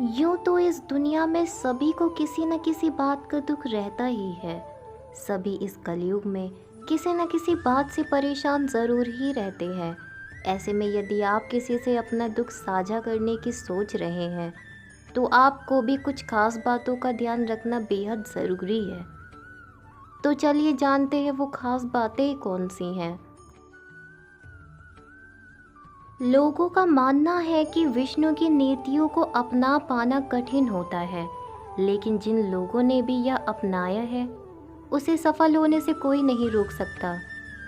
यूं तो इस दुनिया में सभी को किसी न किसी बात का दुख रहता ही है। सभी इस कलयुग में किसी न किसी बात से परेशान ज़रूर ही रहते हैं। ऐसे में यदि आप किसी से अपना दुख साझा करने की सोच रहे हैं तो आपको भी कुछ खास बातों का ध्यान रखना बेहद ज़रूरी है। तो चलिए जानते हैं वो खास बातें कौन सी हैं। लोगों का मानना है कि विष्णु की नीतियों को अपना पाना कठिन होता है, लेकिन जिन लोगों ने भी यह अपनाया है उसे सफल होने से कोई नहीं रोक सकता।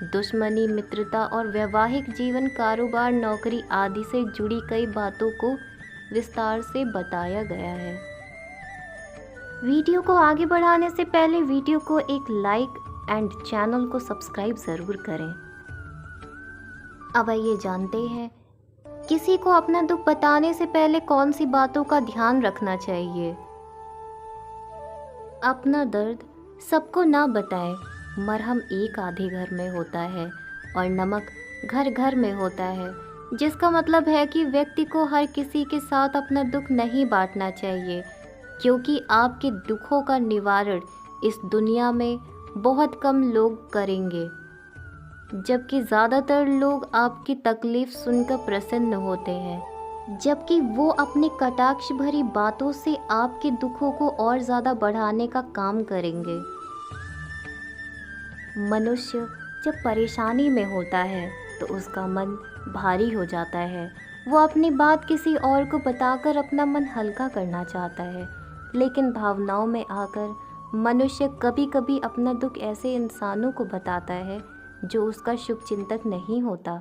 दुश्मनी, मित्रता और वैवाहिक जीवन, कारोबार, नौकरी आदि से जुड़ी कई बातों को विस्तार से बताया गया है। वीडियो को आगे बढ़ाने से पहले वीडियो को एक लाइक एंड चैनल को सब्सक्राइब ज़रूर करें। अब आइए जानते हैं किसी को अपना दुख बताने से पहले कौन सी बातों का ध्यान रखना चाहिए। अपना दर्द सबको ना बताएं। मरहम एक आधे घर में होता है और नमक घर घर में होता है, जिसका मतलब है कि व्यक्ति को हर किसी के साथ अपना दुख नहीं बांटना चाहिए, क्योंकि आपके दुखों का निवारण इस दुनिया में बहुत कम लोग करेंगे, जबकि ज़्यादातर लोग आपकी तकलीफ़ सुनकर प्रसन्न होते हैं, जबकि वो अपनी कटाक्ष भरी बातों से आपके दुखों को और ज़्यादा बढ़ाने का काम करेंगे। मनुष्य जब परेशानी में होता है तो उसका मन भारी हो जाता है। वो अपनी बात किसी और को बताकर अपना मन हल्का करना चाहता है, लेकिन भावनाओं में आकर मनुष्य कभी कभी अपना दुख ऐसे इंसानों को बताता है जो उसका शुभचिंतक नहीं होता।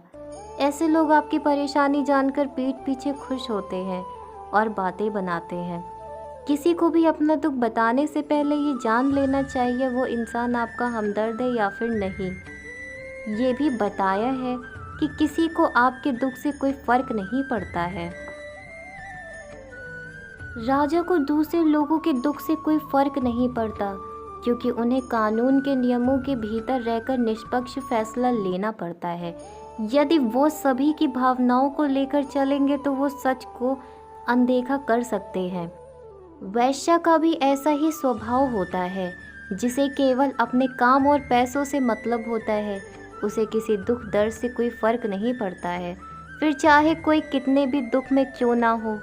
ऐसे लोग आपकी परेशानी जानकर पीठ पीछे खुश होते हैं और बातें बनाते हैं। किसी को भी अपना दुख बताने से पहले ये जान लेना चाहिए वो इंसान आपका हमदर्द है या फिर नहीं। ये भी बताया है कि किसी को आपके दुख से कोई फर्क नहीं पड़ता है। राजा को दूसरे लोगों के दुख से कोई फर्क नहीं पड़ता, क्योंकि उन्हें कानून के नियमों के भीतर रहकर निष्पक्ष फैसला लेना पड़ता है। यदि वो सभी की भावनाओं को लेकर चलेंगे तो वो सच को अनदेखा कर सकते हैं। वैश्य का भी ऐसा ही स्वभाव होता है, जिसे केवल अपने काम और पैसों से मतलब होता है। उसे किसी दुख दर्द से कोई फर्क नहीं पड़ता है, फिर चाहे कोई कितने भी दुख में क्यों ना हो।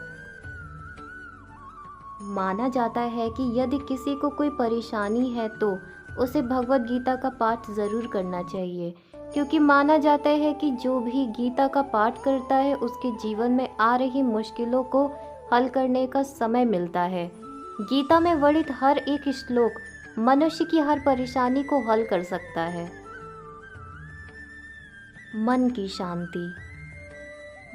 माना जाता है कि यदि किसी को कोई परेशानी है तो उसे भगवत गीता का पाठ ज़रूर करना चाहिए, क्योंकि माना जाता है कि जो भी गीता का पाठ करता है उसके जीवन में आ रही मुश्किलों को हल करने का समय मिलता है। गीता में वर्णित हर एक श्लोक मनुष्य की हर परेशानी को हल कर सकता है। मन की शांति।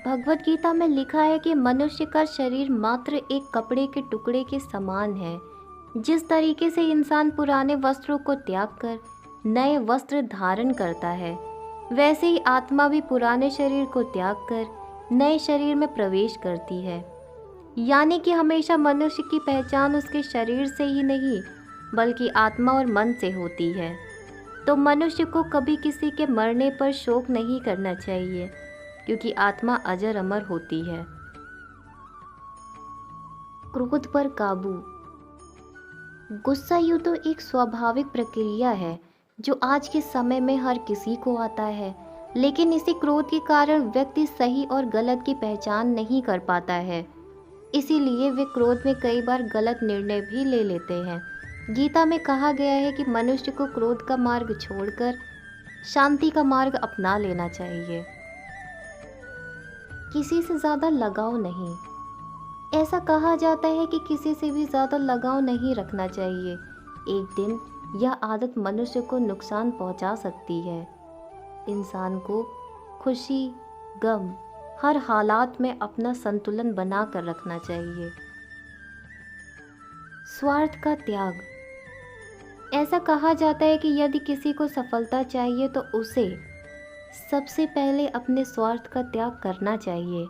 भगवत गीता में लिखा है कि मनुष्य का शरीर मात्र एक कपड़े के टुकड़े के समान है। जिस तरीके से इंसान पुराने वस्त्रों को त्याग कर नए वस्त्र धारण करता है, वैसे ही आत्मा भी पुराने शरीर को त्याग कर नए शरीर में प्रवेश करती है। यानी कि हमेशा मनुष्य की पहचान उसके शरीर से ही नहीं बल्कि आत्मा और मन से होती है। तो मनुष्य को कभी किसी के मरने पर शोक नहीं करना चाहिए, क्योंकि आत्मा अजर अमर होती है। क्रोध पर काबू। गुस्सा यूं तो एक स्वाभाविक प्रक्रिया है जो आज के समय में हर किसी को आता है, लेकिन इसी क्रोध के कारण व्यक्ति सही और गलत की पहचान नहीं कर पाता है। इसीलिए वे क्रोध में कई बार गलत निर्णय भी ले लेते हैं। गीता में कहा गया है कि मनुष्य को क्रोध का मार्ग छोड़कर शांति का मार्ग अपना लेना चाहिए। किसी से ज़्यादा लगाव नहीं। ऐसा कहा जाता है कि किसी से भी ज़्यादा लगाव नहीं रखना चाहिए। एक दिन यह आदत मनुष्य को नुकसान पहुंचा सकती है। इंसान को खुशी, गम हर हालात में अपना संतुलन बना कर रखना चाहिए। स्वार्थ का त्याग। ऐसा कहा जाता है कि यदि किसी को सफलता चाहिए तो उसे सबसे पहले अपने स्वार्थ का त्याग करना चाहिए,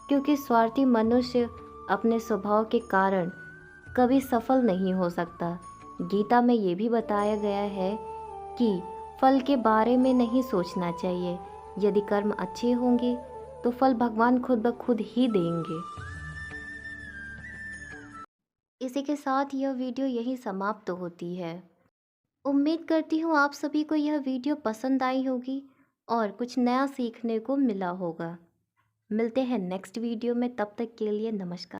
क्योंकि स्वार्थी मनुष्य अपने स्वभाव के कारण कभी सफल नहीं हो सकता। गीता में ये भी बताया गया है कि फल के बारे में नहीं सोचना चाहिए। यदि कर्म अच्छे होंगे तो फल भगवान खुद ब खुद ही देंगे। इसी के साथ यह वीडियो यहीं समाप्त होती है। उम्मीद करती हूँ आप सभी को यह वीडियो पसंद आई होगी और कुछ नया सीखने को मिला होगा। मिलते हैं नेक्स्ट वीडियो में, तब तक के लिए नमस्कार।